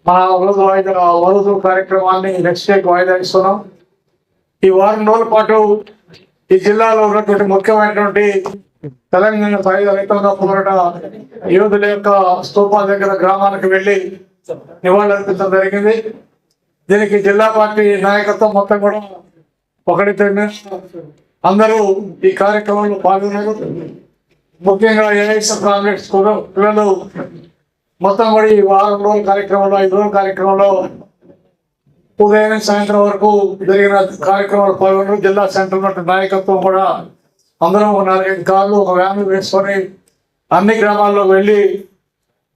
మన వరుదు కార్యక్రమాన్ని నెక్స్ట్ డేకి వాయిదా ఇస్తున్నాం. ఈ వారం రోజుల పాటు ఈ జిల్లాలో ఉన్నటువంటి ముఖ్యమైనటువంటి తెలంగాణ సాయుధ రైతాంగ పోరాట యోధుల యొక్క స్తూపాల దగ్గర గ్రామాలకు వెళ్ళి నివాళులర్పించడం జరిగింది. దీనికి జిల్లా పార్టీ నాయకత్వం మొత్తం కూడా ఒకటి అందరూ ఈ కార్యక్రమంలో పాల్గొన్నారు. ముఖ్యంగా ఏఐఎస్ కాంగ్రెస్ పిల్లలు మొత్తం కూడా ఈ వారం రోజుల కార్యక్రమంలో 5 రోజుల కార్యక్రమంలో ఉదయం సాయంత్రం వరకు జరిగిన కార్యక్రమాలు పాల్గొన్నారు. జిల్లా సెంటర్ ఉన్నటువంటి నాయకత్వం కూడా అందరం 4-5 కార్లు ఒక వ్యాన్ వేసుకొని అన్ని గ్రామాల్లో వెళ్ళి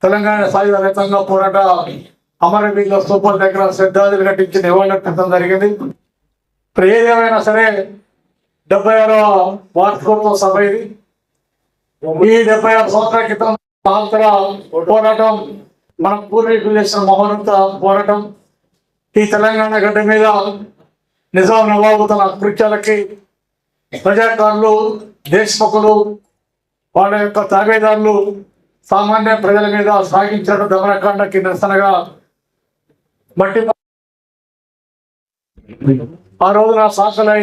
తెలంగాణ సాయుధ రైతాంగ పోరాట అమరవీరుల స్తూపాల దగ్గర శ్రద్ధాంజలి ఘటించి నివాళులర్పించడం జరిగింది. ఏదేమైనా సరే 76వ వార్షికోత్సవ సభ ఇది. ఈ 76 సంవత్సరాల క్రితం మహాంతర పోరాటం, మన పూర్వీకులు చేసిన మహోన్నత పోరాటం, ఈ తెలంగాణ గడ్డ మీద నిజాం నవాబు తన కృత్యాలకి ప్రజాకారులు, దేశముఖులు, వాళ్ళ యొక్క తాబేదారులు సామాన్య ప్రజల మీద సాగించిన దమనకాండకి నిరసనగా బట్టి ఆ రోజున సాక్షలై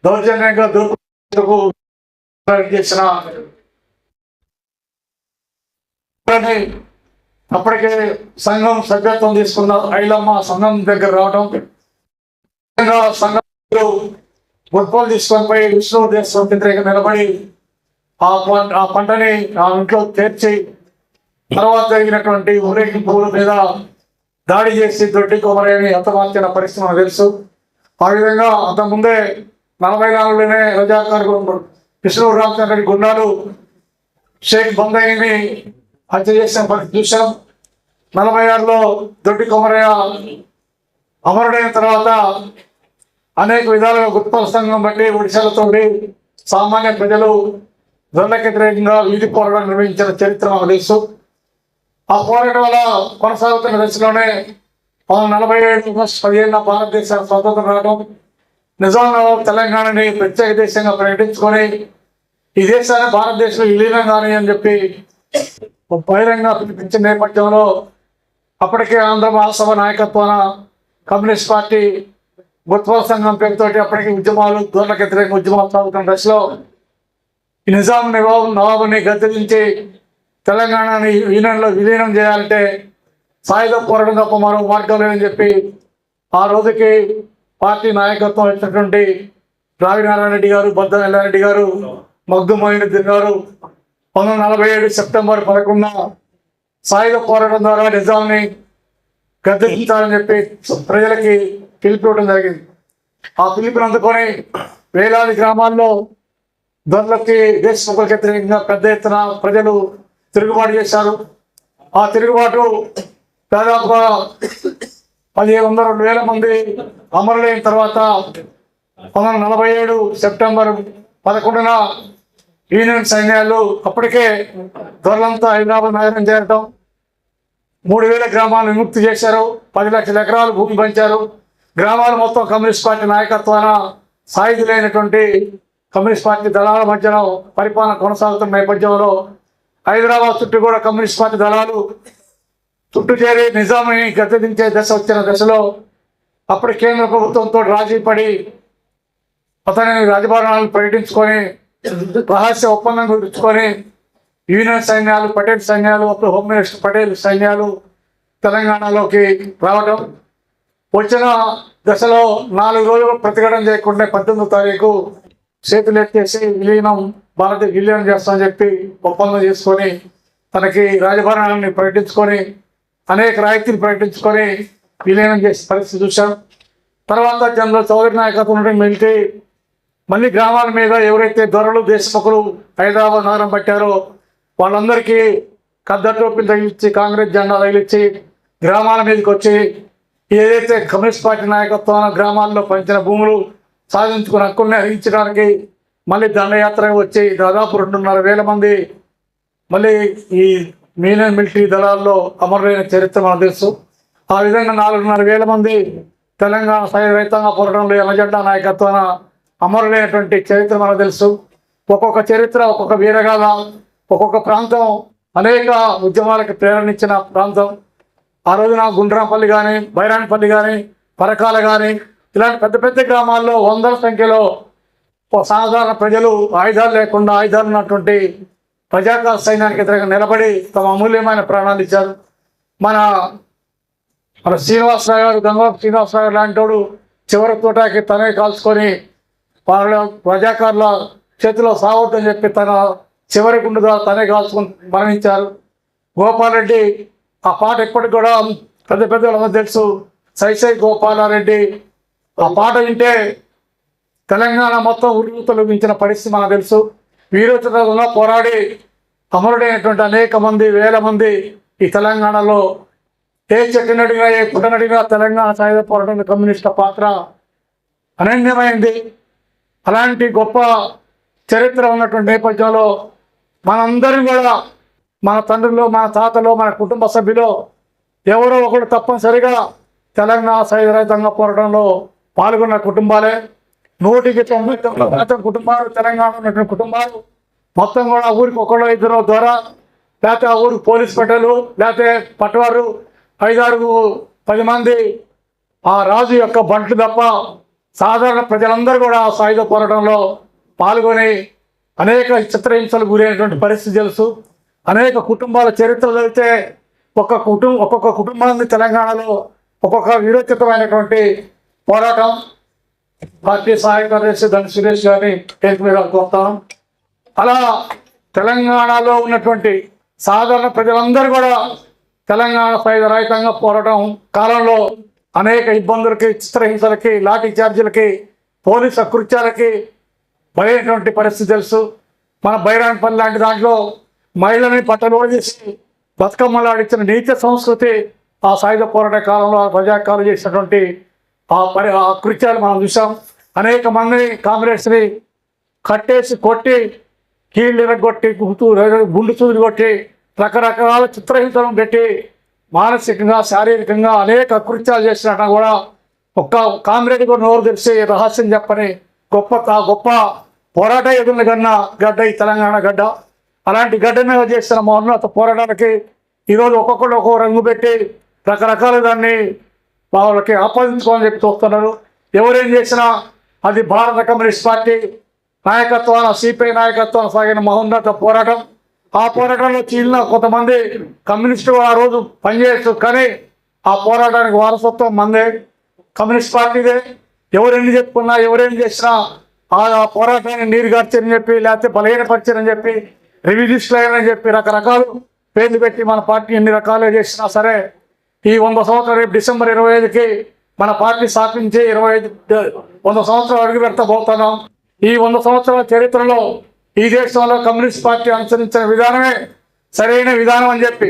దౌర్జన్యంగా దూకు చేసిన అప్పటికే సంఘం సభ్యత్వం తీసుకున్న ఐలమ్మ సంఘం దగ్గర రావడం, సంఘం గుర్పలు తీసుకొని పోయి విష్ణు దేశం వ్యతిరేక నిలబడి ఆ పంటని ఆ ఇంట్లో చేర్చి తర్వాత జరిగినటువంటి ఊరేగింపుల మీద దాడి చేసి దొడ్డి కొమరేని హతమార్చిన పరిస్థితి మనకు తెలుసు. ఆ విధంగా అంతకుముందే 44లోనే రజాకార్ విష్ణు రామచంద్ర రెడ్డి గుండాలు షేక్ బందయ్యని హత్య చేసిన పరిస్థితి చూసాం. 46లో దొడ్డి కొమరయ్య అమరుడైన తర్వాత అనేక విధాలుగా గుర్తుల సంఘం బట్టి ఒడిశాలతో సామాన్య ప్రజలు దొరలకు వ్యతిరేకంగా వీధి పోరాటం నిర్వహించిన చరిత్ర మనకు తెలుసు. ఆ పోరాటం వల్ల కొనసాగుతున్న దశలోనే 1947 ఆగస్టు 15న భారతదేశం స్వతంత్రం రావడం, నిజాం తెలంగాణని ప్రత్యేక దేశంగా ప్రకటించుకొని ఈ దేశాన్ని భారతదేశంలో విలీనం కానీ అని చెప్పి బహిరంగ పిలిపించిన నేపథ్యంలో అప్పటికే ఆంధ్ర మహాసభ నాయకత్వాన కమ్యూనిస్ట్ పార్టీ గుర్తుల సంఘం పేరుతోటి అప్పటికి ఉద్యమాలు, దొరలకు వ్యతిరేక ఉద్యమాలు సాగుతున్న దశలో ఈ నిజాం నవాబుని గద్దెదించి తెలంగాణని యూనియన్లో విలీనం చేయాలంటే సాయుధ పోరాటం తప్ప మరో మార్గం లేదని చెప్పి ఆ రోజుకి పార్టీ నాయకత్వం ఇచ్చినటువంటి రావి నారాయణ రెడ్డి గారు, బొద్ద ఎల్లారెడ్డి గారు, మగ్దు మొయినుద్దీన్ గారు 1947 సెప్టెంబర్ 11న సాయుధ పోరాటం ద్వారా నిజాంని గద్దెదించాలని చెప్పి ప్రజలకి పిలిపివ్వడం జరిగింది. ఆ పిలుపుని అందుకొని వేలాది గ్రామాల్లో దొరలకి దేశముఖులకు వ్యతిరేకంగా పెద్ద ఎత్తున ప్రజలు తిరుగుబాటు చేశారు. ఆ తిరుగుబాటు దాదాపుగా 1500-2000 మంది అమరులైన తర్వాత 1947 సెప్టెంబర్ 11న యూనియన్ సైన్యాలు అప్పటికే దొరలంతా హైదరాబాద్ నగరం చేరటం, 3000 గ్రామాలు విముక్తి చేశారు, 10 లక్షల ఎకరాలు భూమి పంచారు. గ్రామాలు మొత్తం కమ్యూనిస్ట్ పార్టీ నాయకత్వాన సాయుధులైనటువంటి కమ్యూనిస్ట్ పార్టీ దళాల మధ్యన పరిపాలన కొనసాగుతున్న నేపథ్యంలో హైదరాబాద్ చుట్టూ కూడా కమ్యూనిస్ట్ పార్టీ దళాలు చుట్టూ చేరి నిజాంని గద్దెదించే దశ వచ్చిన దశలో అప్పటి కేంద్ర ప్రభుత్వంతో రాజీ పడి అతని రాజభరణాలను ప్రకటించుకొని రహస్య ఒప్పందం కుదుర్చుకొని యూనియన్ సైన్యాలు, పటేల్ సైన్యాలు, అప్పుడు హోమ్ మినిస్టర్ పటేల్ సైన్యాలు తెలంగాణలోకి రావడం, వచ్చిన దశలో 4 రోజులు ప్రతిఘటన చేయకుండా 18వ తారీఖు చేతులు ఎత్తేసి విలీనం చేస్తామని చెప్పి ఒప్పందం చేసుకొని తనకి రాజభరణాన్ని ప్రకటించుకొని అనేక రాయితీలు ప్రకటించుకొని విలీనం చేసే పరిస్థితి చూశాం. తర్వాత జనరల్ చౌదరి నాయకత్వం మిలిటరీ మళ్ళీ గ్రామాల మీద ఎవరైతే దొరలు, దేశముఖులు హైదరాబాద్ నగరం పట్టారో వాళ్ళందరికీ కద్దరు టోపీలు తగిలిచ్చి, కాంగ్రెస్ జెండా తగిలిచ్చి గ్రామాల మీదకి వచ్చి ఏదైతే కమ్యూనిస్ట్ పార్టీ నాయకత్వాన గ్రామాల్లో పంచిన భూములు సాధించుకుని హక్కుల్ని హరించడానికి మళ్ళీ దండయాత్ర వచ్చి దాదాపు 2,500 మంది మళ్ళీ ఈ యూనియన్ మిలిటరీ దళాల్లో అమరులైన చరిత్ర మనకు తెలుసు. ఆ విధంగా 4,500 మంది తెలంగాణ సాయుధ రైతాంగ పోరాటంలో ఎర్రజెండా నాయకత్వాన అమరులైనటువంటి చరిత్ర మనకు తెలుసు. ఒక్కొక్క చరిత్ర, ఒక్కొక్క వీరగాథ, ఒక్కొక్క ప్రాంతం అనేక ఉద్యమాలకు ప్రేరణించిన ప్రాంతం. ఆ రోజున గుండ్రాంపల్లి కానీ, బైరాన్పల్లి కానీ, పరకాల కానీ ఇలాంటి పెద్ద పెద్ద గ్రామాల్లో వందల సంఖ్యలో సాధారణ ప్రజలు ఆయుధాలు లేకుండా ఆయుధాలు ఉన్నటువంటి ప్రజాకార సైన్యానికి ఎదురుగా నిలబడి తమ అమూల్యమైన ప్రాణాలు ఇచ్చారు. మన శ్రీనివాసరావు గారు, గంగవరపు శ్రీనివాసరావు గారు లాంటి వాడు చివరి తోటాకి తనే కాల్చుకొని వాళ్ళ ప్రజాకారుల చేతిలో సావద్దని చెప్పి తన చివరి గుండుగా తనే కాల్చుకొని మరణించారు. గోపాలరెడ్డి ఆ పాట ఇప్పటికి కూడా పెద్ద పెద్ద వాళ్ళకి తెలుసు. సైసై గోపాలారెడ్డి ఆ పాట వింటే తెలంగాణ మొత్తం ఉరుగు తొలగించిన పరిస్థితి మనకు తెలుసు. వీరోచితంగా పోరాడి అమరుడైనటువంటి అనేక మంది, వేల మంది ఈ తెలంగాణలో ఏ చెట్టునడిగా ఏ పుట్టనడిగా తెలంగాణ సాయుధ పోరాటంలో కమ్యూనిస్టుల పాత్ర అనన్యమైంది. అలాంటి గొప్ప చరిత్ర ఉన్నటువంటి నేపథ్యంలో మనందరం కూడా మన తండ్రులు, మన తాతలు, మన కుటుంబ సభ్యులు ఎవరో ఒకరు తప్పనిసరిగా తెలంగాణ సాయుధ రైతాంగ పోరాటంలో పాల్గొన్న కుటుంబాలే. 199% కుటుంబాలు తెలంగాణ ఉన్నటువంటి కుటుంబాలు మొత్తం కూడా ఊరికి ఒకళ్ళు ఇద్దరు ద్వారా, లేకపోతే ఆ ఊరికి పోలీస్ పెట్టలు, లేకపోతే పట్టువారు 5-10 మంది ఆ రాజు యొక్క బంట్లు తప్ప సాధారణ ప్రజలందరూ కూడా ఆ సాయుధ పోరాటంలో పాల్గొని అనేక చిత్రహింసలు గురైనటువంటి పరిస్థితి తెలుసు. అనేక కుటుంబాల చరిత్ర చదివితే ఒక్కొక్క కుటుంబాన్ని తెలంగాణలో ఒక్కొక్క విరోచితమైనటువంటి పోరాటం. పార్టీ సహాయ కార్యదర్శి దండి సురేష్ గారిని పేరు మీద కోరుతాను. అలా తెలంగాణలో ఉన్నటువంటి సాధారణ ప్రజలందరూ కూడా తెలంగాణ సాయుధ రైతాంగ పోరాటం కాలంలో అనేక ఇబ్బందులకి, చిత్రహింసలకి, లాఠీ చార్జీలకి, పోలీసు అకృత్యాలకి బయటటువంటి పరిస్థితి తెలుసు. మన బైరాన్పల్లి లాంటి దాంట్లో మహిళని పట్టలో చేసి బతుకమ్మలాడిచ్చిన నీచ సంస్కృతి ఆ సాయుధ పోరాట కాలంలో ప్రజాకాలు చేసినటువంటి ఆ కృత్యాలు మనం చూసాం. అనేక మందిని కాంగ్రెస్ని కట్టేసి కొట్టి, కీళ్ళు ఎరగొట్టి, గుండు సూదులు కొట్టి, రకరకాల చిత్రహింసలను పెట్టి మానసికంగా, శారీరకంగా అనేక కృత్యాలు చేసినట్టు కూడా ఒక్క కామ్రేడ్ కూడా నోరు తెరిచి రహస్యం చెప్పని గొప్ప పోరాట ఎదురు కన్నా గడ్డ ఈ తెలంగాణ గడ్డ. అలాంటి గడ్డ మీద చేసిన మహోన్నత పోరాటానికి ఈరోజు ఒక్కొక్కరు ఒక్కో రంగు పెట్టి రకరకాల దాన్ని వాళ్ళకి ఆపాదించుకోవాలని చెప్పి చూస్తున్నారు. ఎవరేం చేసినా అది భారత కమ్యూనిస్ట్ పార్టీ నాయకత్వాన, సిపిఐ నాయకత్వాన సాగిన మహోన్నత పోరాటం. ఆ పోరాటంలో చీలిన కొంతమంది కమ్యూనిస్టులు ఆ రోజు పనిచేయచ్చు, కానీ ఆ పోరాటానికి వారసత్వం మందే, కమ్యూనిస్ట్ పార్టీదే. ఎవరెన్ని చెప్పుకున్నా, ఎవరేం చేసినా ఆ పోరాటాన్ని నీరుగార్చని చెప్పి, లేకపోతే బలహీనపరిచారని చెప్పి, రివిజిస్టులు అయ్యారని చెప్పి రకరకాలు పేర్లు పెట్టి మన పార్టీ ఎన్ని రకాలుగా చేసినా సరే ఈ 100 సంవత్సరాలు రేపు డిసెంబర్ 25కి మన పార్టీ స్థాపించి 100 సంవత్సరాలు అడుగు పెడతాబోతున్నాం. ఈ 100 సంవత్సరాల చరిత్రలో ఈ దేశంలో కమ్యూనిస్ట్ పార్టీ అనుసరించిన విధానమే సరైన విధానం అని చెప్పి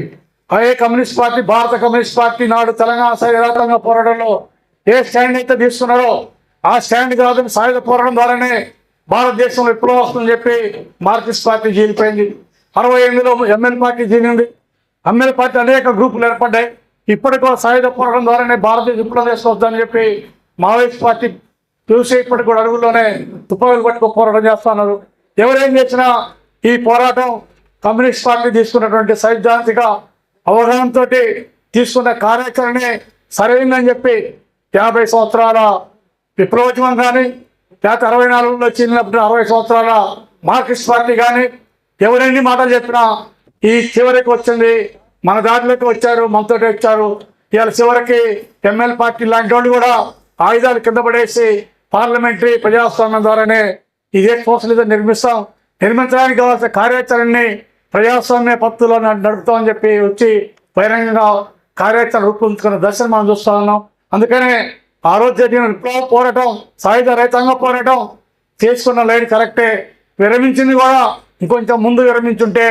అదే కమ్యూనిస్ట్ పార్టీ, భారత కమ్యూనిస్ట్ పార్టీ నాడు తెలంగాణ సాయుధ రైతాంగ పోరాటంలో ఏ స్టాండ్ అయితే తీసుకున్నారో ఆ స్టాండ్ కాదు సాయుధ పోరాటం ద్వారానే భారతదేశంలో విప్లవం వస్తుందని చెప్పి మార్క్సిస్ట్ పార్టీ జీలిపోయింది. 68లో ఎంఎల్ పార్టీ జీలింది. ఎంఎల్ పార్టీ అనేక గ్రూపులు ఏర్పడ్డాయి. ఇప్పటికో సాయుధ పోరాటం ద్వారానే భారతదేశ విప్లవం తీసుకొద్దని చెప్పి మావోయిస్ట్ పార్టీ చూసి ఇప్పటికి కూడా అడుగుల్లోనే తుపాకులు పట్టుకో పోరాటం చేస్తున్నారు. ఎవరేం చేసినా ఈ పోరాటం కమ్యూనిస్ట్ పార్టీ తీసుకున్నటువంటి సైద్ధాంతిక అవగాహనతో తీసుకున్న కార్యాచరణే సరైందని చెప్పి 50 సంవత్సరాల విప్లవోద్యమం కానీ, లేకపోతే 64లో చిన్నప్పుడు 60 సంవత్సరాల మార్క్సిస్ట్ పార్టీ కానీ ఎవరెన్ని మాటలు చెప్పినా ఈ చివరికి వచ్చింది మన దారిలోకి వచ్చారు, మనతో వచ్చారు. ఇవాళ చివరికి ఎంఎల్ పార్టీ లాంటి వాళ్ళు కూడా ఆయుధాలు కింద పడేసి పార్లమెంటరీ ప్రజాస్వామ్యం ద్వారానే ఇదే సోషలిజం నిర్మించడానికి కావాల్సిన కార్యాచరణని ప్రజాస్వామ్య పద్ధతిలో నడుపుతామని చెప్పి వచ్చి బహిరంగంగా కార్యాచరణ రూపొందుకున్న దశను మనం చూస్తూ ఉన్నాం. అందుకనే ఆ రోజు జరిగిన విప్లవ పోరాటం, సాయుధ రైతాంగ పోరాటం చేసుకున్న లైన్ కరెక్టే. విరమించింది కూడా ఇంకొంచెం ముందు విరమించుంటే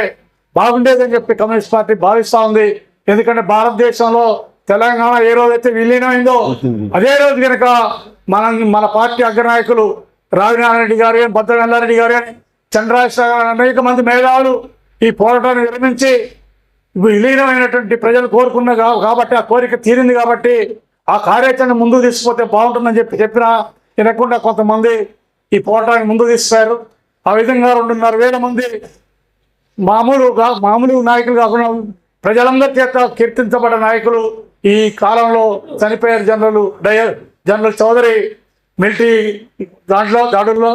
బాగుండేదని చెప్పి కమ్యూనిస్ట్ పార్టీ భావిస్తూ ఉంది. ఎందుకంటే భారతదేశంలో తెలంగాణ ఏ రోజైతే విలీనమైందో అదే రోజు కనుక మన పార్టీ అగ్రనాయకులు రావినారాయణ రెడ్డి గారు కానీ, భద్రగల్లారెడ్డి గారు కానీ, చంద్రశేఖర్ గారు అనేక మంది మేధావులు ఈ పోరాటాన్ని విరమించి విలీనమైనటువంటి ప్రజలు కోరుకున్న కాబట్టి ఆ కోరిక తీరింది కాబట్టి ఆ కార్యాచరణ ముందుకు తీసుకుపోతే బాగుంటుందని చెప్పినా వినకుండా కొంతమంది ఈ పోరాటాన్ని ముందుకు తీస్తారు. ఆ విధంగా 2,500,000 మంది మామూలు నాయకులు కాకుండా ప్రజలందరి చేత కీర్తించబడ్డ నాయకులు ఈ కాలంలో చనిపోయారు. జనరల్ చౌదరి మిలిటరీ దాడుల్లో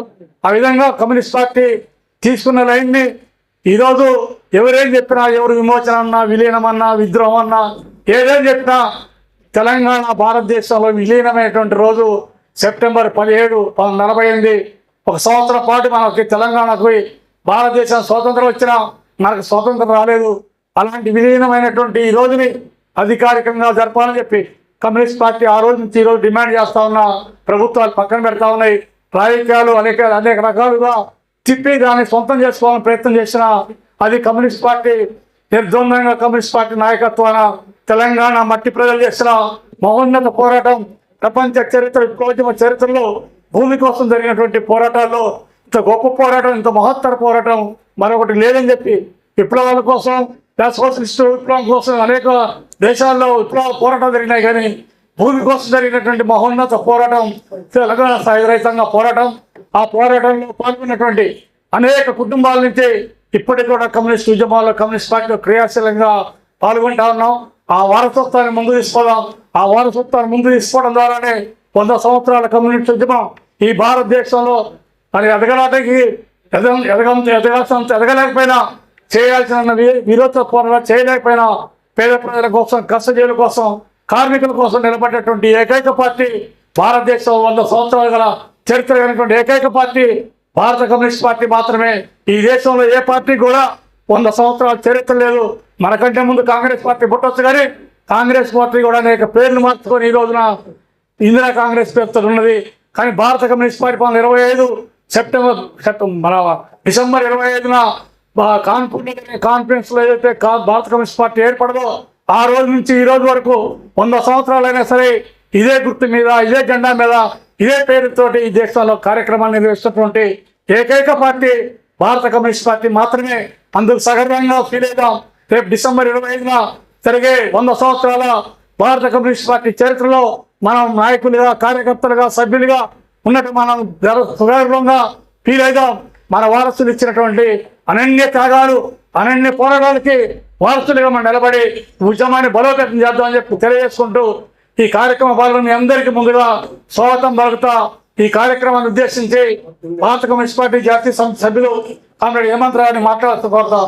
ఆ విధంగా కమ్యూనిస్ట్ పార్టీ తీసుకున్న లైన్ని ఈరోజు ఎవరేం చెప్పినా, ఎవరు విమోచన అన్నా, విలీనం అన్నా, విద్రోహం అన్నా, ఏదేం చెప్పినా తెలంగాణ భారతదేశంలో విలీనమైనటువంటి రోజు సెప్టెంబర్ 17, 1948. ఒక సంవత్సరం పాటు మనకి తెలంగాణకు భారతదేశం స్వాతంత్రం వచ్చినా మనకు స్వాతంత్రం రాలేదు. అలాంటి విలీనమైనటువంటి ఈ రోజుని అధికారికంగా జరపాలని చెప్పి కమ్యూనిస్ట్ పార్టీ ఆ రోజు నుంచి ఈరోజు డిమాండ్ చేస్తూ ఉన్న ప్రభుత్వాలు పక్కన పెడతా ఉన్నాయి. రాజకీయాలు అనేక రకాలుగా తిప్పి దాన్ని సొంతం చేసుకోవాలని ప్రయత్నం చేసిన అది కమ్యూనిస్ట్ పార్టీ నిర్ద్వందంగా కమ్యూనిస్ట్ పార్టీ నాయకత్వాన తెలంగాణ మట్టి ప్రజలు చేసిన మహోన్నత పోరాటం ప్రపంచ చరిత్ర విప్లవోద్యమ చరిత్రలో భూమి కోసం జరిగినటువంటి పోరాటాల్లో ఇంత గొప్ప పోరాటం, ఇంత మహత్తర పోరాటం మరొకటి లేదని చెప్పి విప్లవాల కోసం, సోషలిస్టు విప్లవం కోసం అనేక దేశాల్లో విప్లవ పోరాటాలు జరిగినాయి. కానీ భూమి కోసం జరిగినటువంటి మహోన్నత పోరాటం తెలంగాణ సాయుధరహితంగా పోరాటం. ఆ పోరాటంలో పాల్గొన్నటువంటి అనేక కుటుంబాల నుంచి ఇప్పటికి కూడా కమ్యూనిస్ట్ ఉద్యమాల్లో కమ్యూనిస్ట్ పార్టీలో క్రియాశీలంగా పాల్గొంటా ఉన్నాం. ఆ వారసత్వాన్ని ముందు తీసుకోవడం, ఆ వారసత్వాన్ని ముందు తీసుకోవడం ద్వారానే 100 సంవత్సరాల కమ్యూనిస్ట్ ఉద్యమం ఈ భారతదేశంలో మరి ఎదగడానికి ఎదగలేకపోయినా చేయాల్సిన విరోధ పోరాటం చేయలేకపోయినా పేద ప్రజల కోసం, కష్టజీవుల కోసం, కార్మికుల కోసం నిలబడేటువంటి ఏకైక పార్టీ భారతదేశం 100 సంవత్సరాలు గల చరిత్ర కలిగినటువంటి ఏకైక పార్టీ భారత కమ్యూనిస్ట్ పార్టీ మాత్రమే. ఈ దేశంలో ఏ పార్టీ కూడా 100 సంవత్సరాల చరిత్ర లేదు. మనకంటే ముందు కాంగ్రెస్ పార్టీ పుట్టవచ్చు, కానీ కాంగ్రెస్ పార్టీ కూడా అనేక పేర్లు మార్చుకొని ఈ రోజున ఇందిరా కాంగ్రెస్ పేరుతో ఉన్నది. కానీ భారత కమ్యూనిస్ట్ పార్టీ 25 డిసెంబర్ 25న కాన్ఫరెన్స్ లో ఏదైతే భారత కమ్యూనిస్ట్ పార్టీ ఏర్పడదో ఆ రోజు నుంచి ఈ రోజు వరకు 100 సంవత్సరాలైనా సరే ఇదే గుర్తు మీద, ఇదే జెండా మీద, ఇదే పేరుతోటి ఈ దేశంలో కార్యక్రమాన్ని నిర్వహిస్తున్నటువంటి ఏకైక పార్టీ భారత కమ్యూనిస్ట్ పార్టీ మాత్రమే. అందుకు సగర్వంగా ఫీల్ అవుతాం. రేపు డిసెంబర్ 25న జరిగే 100 సంవత్సరాల భారత కమ్యూనిస్ట్ పార్టీ చరిత్రలో మనం నాయకులుగా, కార్యకర్తలుగా, సభ్యులుగా ఉన్నట్టు మనం సుగర్వంగా ఫీల్ అవుతాం. మన వారసులు ఇచ్చినటువంటి అనన్య త్యాగాలు, అనన్య పోరాటాలకి వారసులుగా మనం నిలబడి ఉద్యమాన్ని బలోపేతం చేద్దామని చెప్పి తెలియజేసుకుంటూ ఈ కార్యక్రమ పాల్గొని అందరికీ ముందుగా స్వాగతం పలుకుతా. ఈ కార్యక్రమాన్ని ఉద్దేశించి భారత కమ్యూనిస్ట్ పార్టీ జాతీయ సభ్యులు కామ్రేడ్ హేమంత్ రావుని మాట్లాడుతూ కోరుతాం.